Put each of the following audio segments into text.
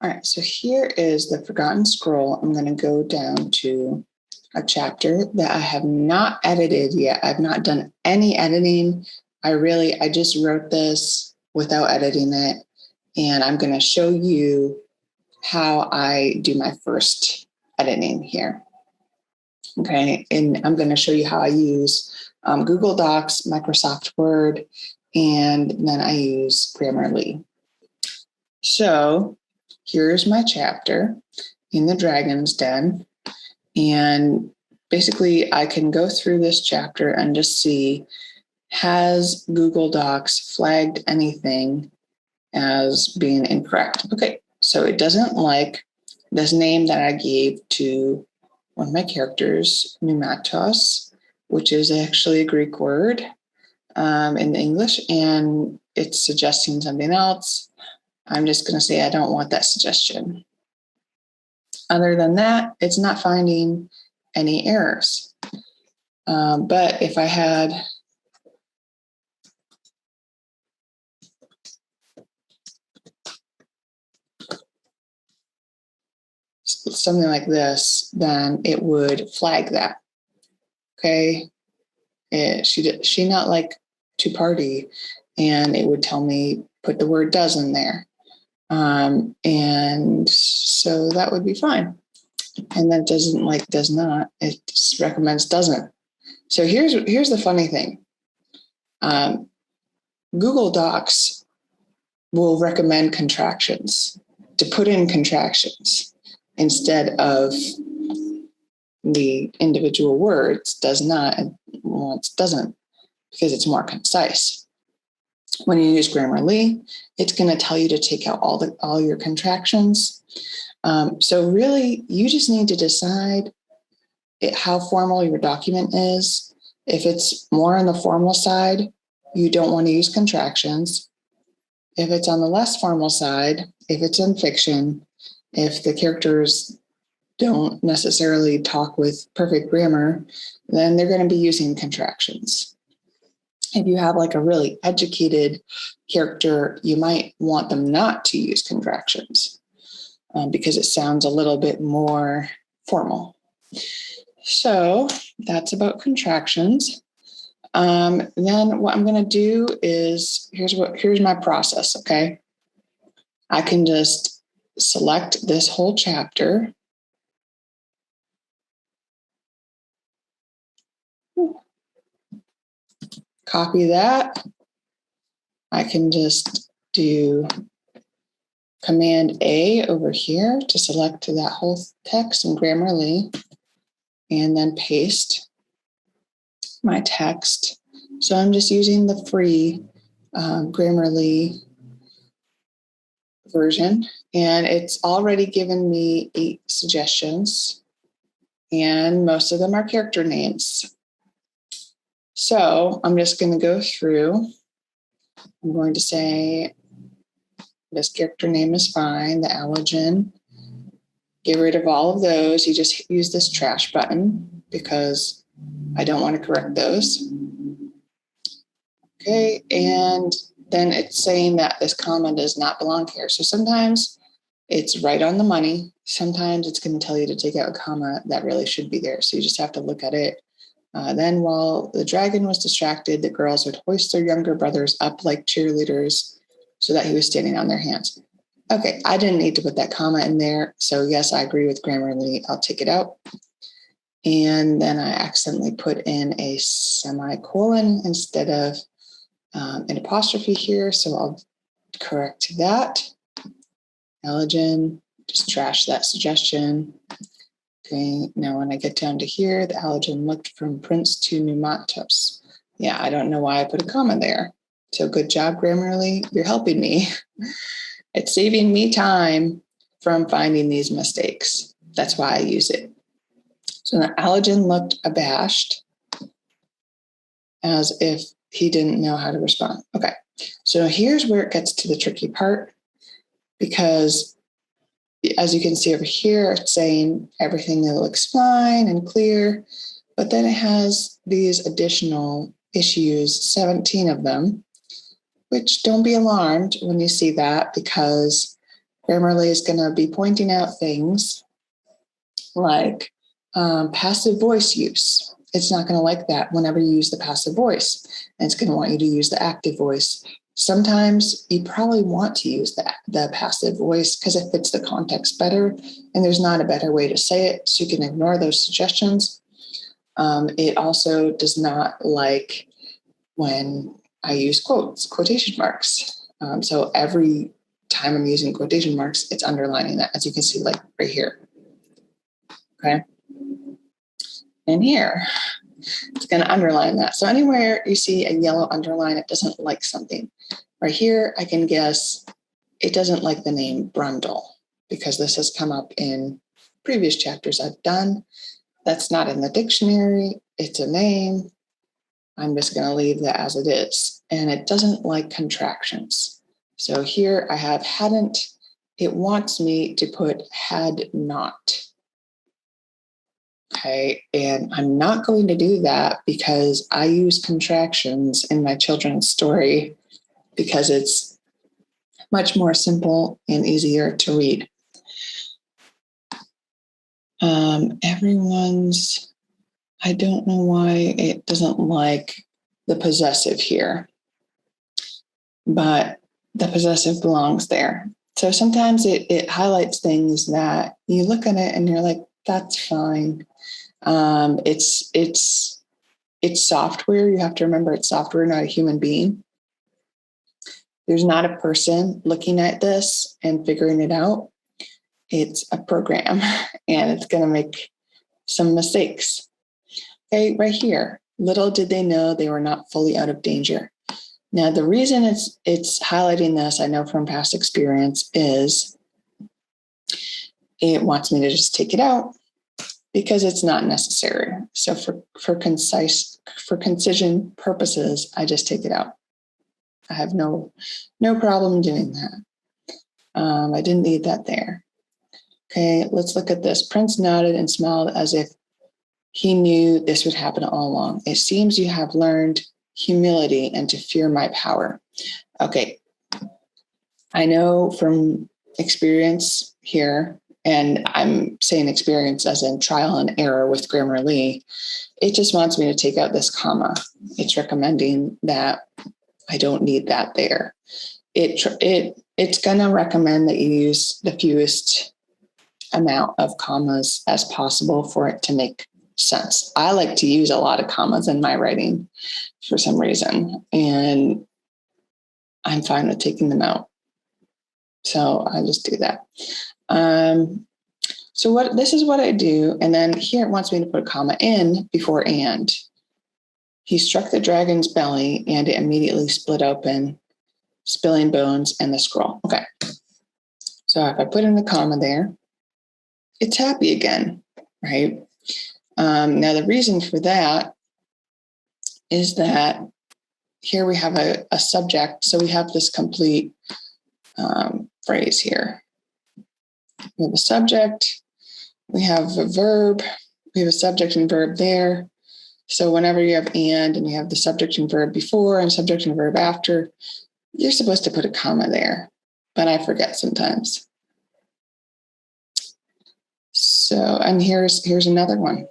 All right, so here is the Forgotten Scroll. I'm going to go down to a chapter that I have not edited yet. I've not done any editing. I just wrote this without editing it. And I'm going to show you how I do my first editing here. Okay, and I'm going to show you how I use Google Docs, Microsoft Word, and then I use Grammarly. So here's my chapter in the Dragon's Den. And basically, I can go through this chapter and just see, has Google Docs flagged anything as being incorrect? Okay, so it doesn't like this name that I gave to one of my characters, pneumatos, which is actually a Greek word in English, and it's suggesting something else. I'm just going to say I don't want that suggestion. Other than that, it's not finding any errors. But if I had something like this, then it would flag that. Okay, she not like to party, and it would tell me put the word does in there. And so that would be fine. And then it doesn't like does not, it just recommends doesn't. So here's the funny thing. Google Docs will recommend contractions, to put in contractions instead of the individual words. Does not, and once doesn't, because it's more concise. When you use Grammarly, it's going to tell you to take out all your contractions. So really, you just need to decide how formal your document is. If it's more on the formal side, you don't want to use contractions. If it's on the less formal side, if it's in fiction, if the characters don't necessarily talk with perfect grammar, then they're going to be using contractions. If you have like a really educated character, you might want them not to use contractions because it sounds a little bit more formal. So that's about contractions. Then what I'm going to do is, here's my process, okay? I can just select this whole chapter. Copy that. I can just do Command A over here to select that whole text in Grammarly, and then paste my text. So I'm just using the free Grammarly version, and it's already given me 8 suggestions, and most of them are character names. So I'm just going to go through. I'm going to say this character name is fine, the allergen. Get rid of all of those. You just use this trash button because I don't want to correct those. Okay, and then it's saying that this comma does not belong here. So sometimes it's right on the money. Sometimes it's going to tell you to take out a comma that really should be there. So you just have to look at it. Then while the dragon was distracted, the girls would hoist their younger brothers up like cheerleaders so that he was standing on their hands. Okay, I didn't need to put that comma in there. So yes, I agree with Grammarly. I'll take it out. And then I accidentally put in a semicolon instead of an apostrophe here. So I'll correct that. Allergen, just trash that suggestion. Okay, now when I get down to here, the allergen looked from Prince to pneumatos. Yeah, I don't know why I put a comma there. So good job, Grammarly. You're helping me. It's saving me time from finding these mistakes. That's why I use it. So the allergen looked abashed, as if he didn't know how to respond. Okay, so here's where it gets to the tricky part, because as you can see over here, it's saying everything that looks fine and clear, but then it has these additional issues, 17 of them, which don't be alarmed when you see that, because Grammarly is going to be pointing out things like passive voice use. It's not going to like that whenever you use the passive voice. And it's going to want you to use the active voice. Sometimes you probably want to use the passive voice because it fits the context better, and there's not a better way to say it, so you can ignore those suggestions. It also does not like when I use quotation marks. So every time I'm using quotation marks, it's underlining that, as you can see, like right here. Okay. And here, it's going to underline that. So anywhere you see a yellow underline, it doesn't like something. Right here, I can guess it doesn't like the name Brundle because this has come up in previous chapters I've done. That's not in the dictionary. It's a name. I'm just going to leave that as it is. And it doesn't like contractions. So here I have hadn't. It wants me to put had not. Okay, and I'm not going to do that because I use contractions in my children's story because it's much more simple and easier to read. I don't know why it doesn't like the possessive here, but the possessive belongs there. So sometimes it highlights things that you look at it and you're like, that's fine. It's software. You have to remember it's software, not a human being. There's not a person looking at this and figuring it out. It's a program, and it's going to make some mistakes. Okay, right here. Little did they know they were not fully out of danger. Now, the reason it's highlighting this, I know from past experience, is it wants me to just take it out because it's not necessary. So for concision purposes, I just take it out. I have no problem doing that. I didn't need that there. Okay, let's look at this. Prince nodded and smiled as if he knew this would happen all along. It seems you have learned humility and to fear my power. Okay, I know from experience here, and I'm saying experience as in trial and error with Grammarly, it just wants me to take out this comma. It's recommending that I don't need that there. It's going to recommend that you use the fewest amount of commas as possible for it to make sense. I like to use a lot of commas in my writing for some reason, and I'm fine with taking them out. So I just do that. So this is what I do. And then here it wants me to put a comma in before and. He struck the dragon's belly and it immediately split open, spilling bones and the scroll. Okay. So if I put in the comma there, it's happy again, right? Now the reason for that is that here we have a subject. So we have this complete phrase here. We have a subject, we have a verb, we have a subject and verb there. So whenever you have and you have the subject and verb before and subject and verb after, you're supposed to put a comma there, but I forget sometimes. So, and here's another one.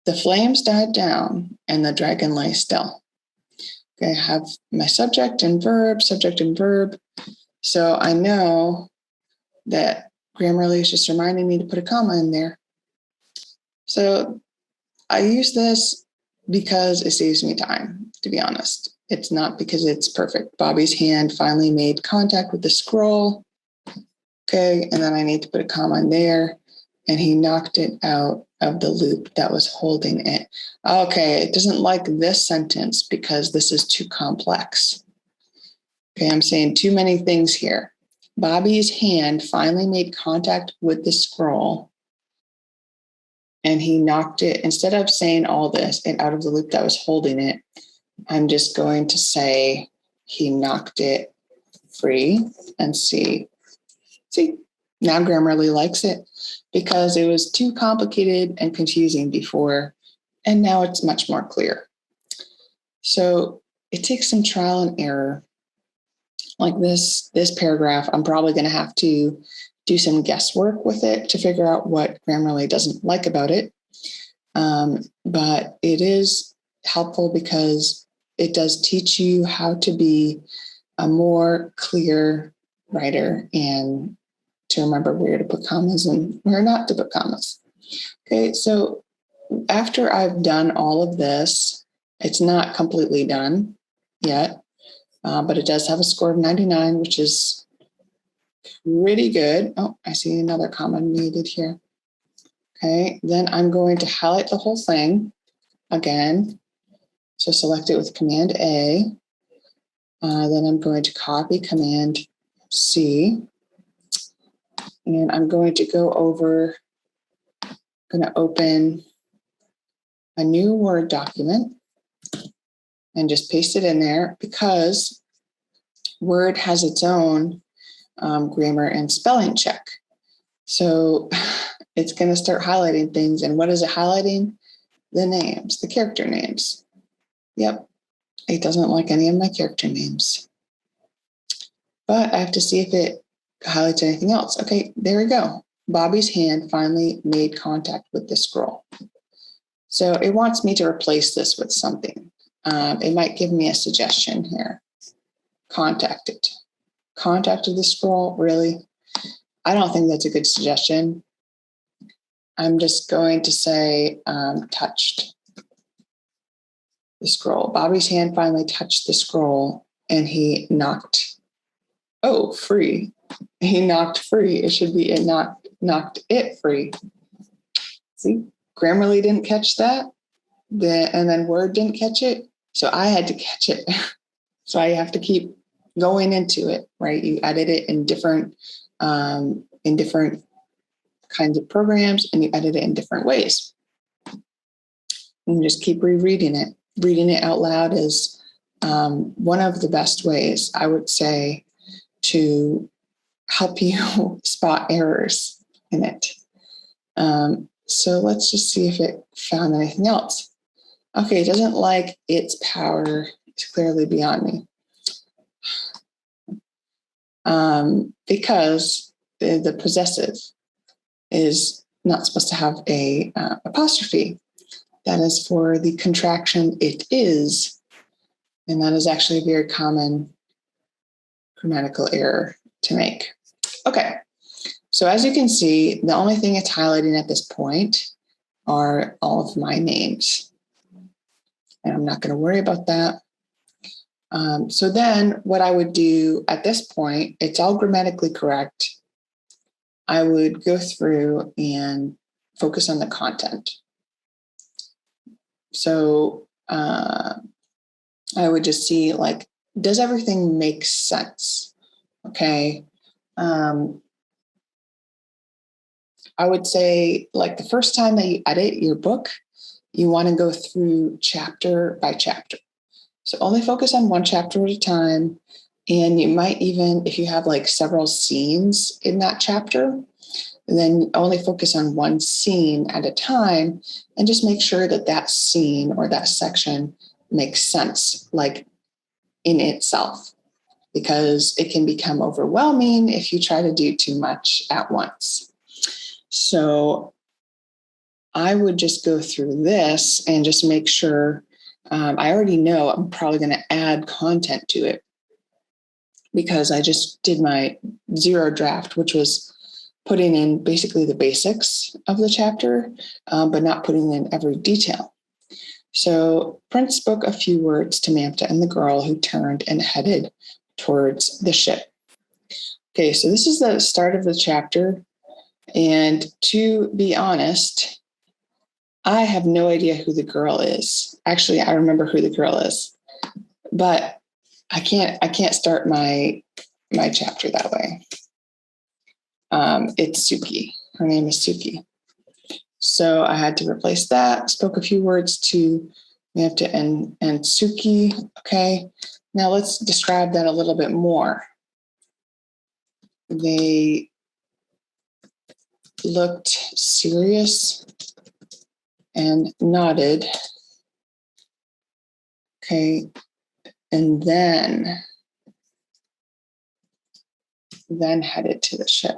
The flames died down and the dragon lay still. Okay, I have my subject and verb. So I know that Grammarly is just reminding me to put a comma in there. So I use this because it saves me time, to be honest. It's not because it's perfect. Bobby's hand finally made contact with the scroll. Okay, and then I need to put a comma in there. And he knocked it out of the loop that was holding it. Okay, it doesn't like this sentence because this is too complex. Okay, I'm saying too many things here. Bobby's hand finally made contact with the scroll and he knocked it. Instead of saying all this and out of the loop that was holding it, I'm just going to say he knocked it free and see, now Grammarly likes it because it was too complicated and confusing before, and now it's much more clear. So it takes some trial and error like this paragraph, I'm probably going to have to do some guesswork with it to figure out what Grammarly doesn't like about it. But it is helpful because it does teach you how to be a more clear writer and to remember where to put commas and where not to put commas. Okay, so after I've done all of this, it's not completely done yet, but it does have a score of 99, which is pretty good. Oh, I see another comma needed here. Okay, then I'm going to highlight the whole thing again. So select it with Command A. Then I'm going to copy Command C. And I'm going to go over, I'm going to open a new Word document and just paste it in there because Word has its own grammar and spelling check. So it's going to start highlighting things. And what is it highlighting? The names, the character names. Yep, it doesn't like any of my character names. But I have to see if it highlights anything else. Okay, there we go. Bobby's hand finally made contact with the scroll. So it wants me to replace this with something. It might give me a suggestion here. Contacted. Contacted the scroll, really? I don't think that's a good suggestion. I'm just going to say touched the scroll. Bobby's hand finally touched the scroll and he knocked. Oh, free. He knocked free. It should be it knocked it free. See, Grammarly didn't catch that. And then Word didn't catch it. So I had to catch it. So I have to keep going into it, right? You edit it in different kinds of programs and you edit it in different ways. And you just keep rereading it. Reading it out loud is one of the best ways, I would say, to help you spot errors in it. So let's just see if it found anything else. Okay, it doesn't like its power. It's clearly beyond me. Because the possessive is not supposed to have a apostrophe. That is for the contraction it is. And that is actually a very common grammatical error to make. Okay, so as you can see, the only thing it's highlighting at this point are all of my names. And I'm not going to worry about that. So then what I would do at this point, it's all grammatically correct. I would go through and focus on the content. So I would just see, like, does everything make sense? Okay. I would say, like, the first time that you edit your book, you want to go through chapter by chapter. So only focus on one chapter at a time. And you might even, if you have like several scenes in that chapter, then only focus on one scene at a time and just make sure that that scene or that section makes sense, like in itself, because it can become overwhelming if you try to do too much at once. So I would just go through this and just make sure. I already know I'm probably going to add content to it because I just did my zero draft, which was putting in basically the basics of the chapter, but not putting in every detail. So Prince spoke a few words to Mamta and the girl who turned and headed towards the ship. Okay, so this is the start of the chapter. And to be honest, I have no idea who the girl is. Actually, I remember who the girl is, but I can't start my chapter that way. It's Suki. Her name is Suki. So I had to replace that. Spoke a few words to Mamta and Suki. Okay. Now let's describe that a little bit more. They looked serious and nodded. Okay. And then then headed to the ship.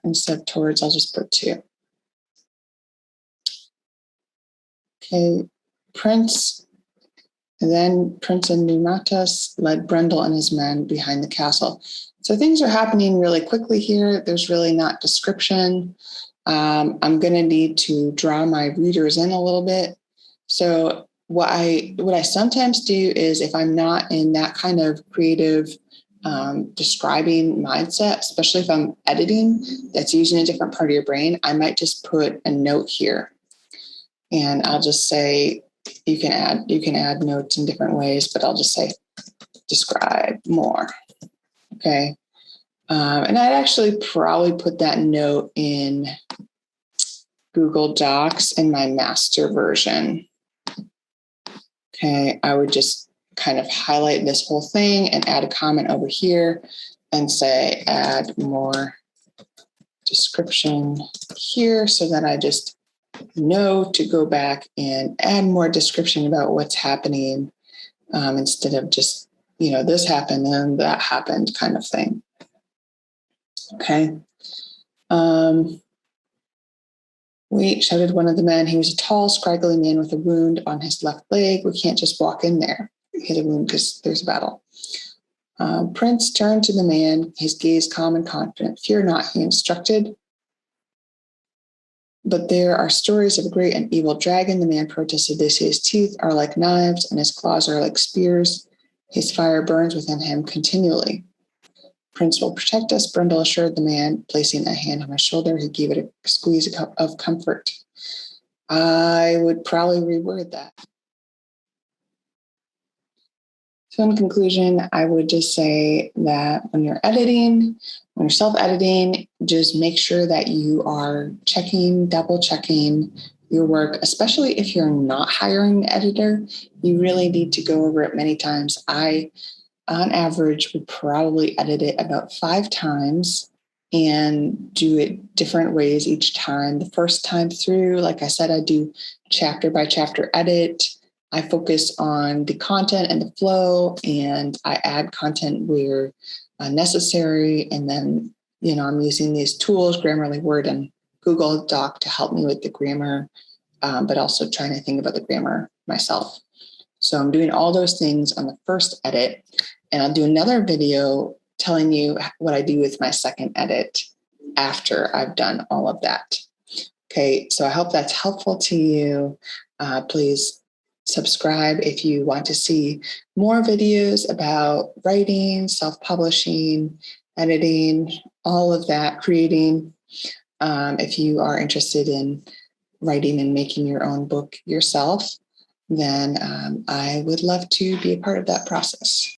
Instead of towards, I'll just put to. Okay, Prince and Numatas led Brendel and his men behind the castle. So things are happening really quickly here. There's really not description. I'm going to need to draw my readers in a little bit. So what I sometimes do is, if I'm not in that kind of creative describing mindset, especially if I'm editing that's using a different part of your brain, I might just put a note here. And I'll just say, you can add notes in different ways, but I'll just say, describe more. Okay. And I'd actually probably put that note in Google Docs in my master version. Okay. I would just kind of highlight this whole thing and add a comment over here and say, add more description here, so that I just know to go back and add more description about what's happening, instead of just, this happened and that happened kind of thing. Okay. Wait, shouted one of the men. He was a tall, scraggly man with a wound on his left leg. We can't just walk in there. He had a wound because there's a battle. Prince turned to the man, his gaze calm and confident. Fear not, he instructed. But there are stories of a great and evil dragon, the man protested. They say his teeth are like knives and his claws are like spears. His fire burns within him continually. Prince will protect us, Brendel assured the man, placing a hand on my shoulder. He gave it a squeeze of comfort. I would probably reword that. So in conclusion, I would just say that when you're self-editing, just make sure that you are double checking your work, especially if you're not hiring an editor. You really need to go over it many times. I, on average, would probably edit it about 5 times and do it different ways each time. The first time through, like I said, I do chapter by chapter edit. I focus on the content and the flow, and I add content where necessary. And then, I'm using these tools, Grammarly, Word, and Google Doc to help me with the grammar, but also trying to think about the grammar myself. So I'm doing all those things on the first edit, and I'll do another video telling you what I do with my second edit after I've done all of that. Okay, so I hope that's helpful to you. Please subscribe if you want to see more videos about writing, self-publishing, editing, all of that, creating. If you are interested in writing and making your own book yourself, then I would love to be a part of that process.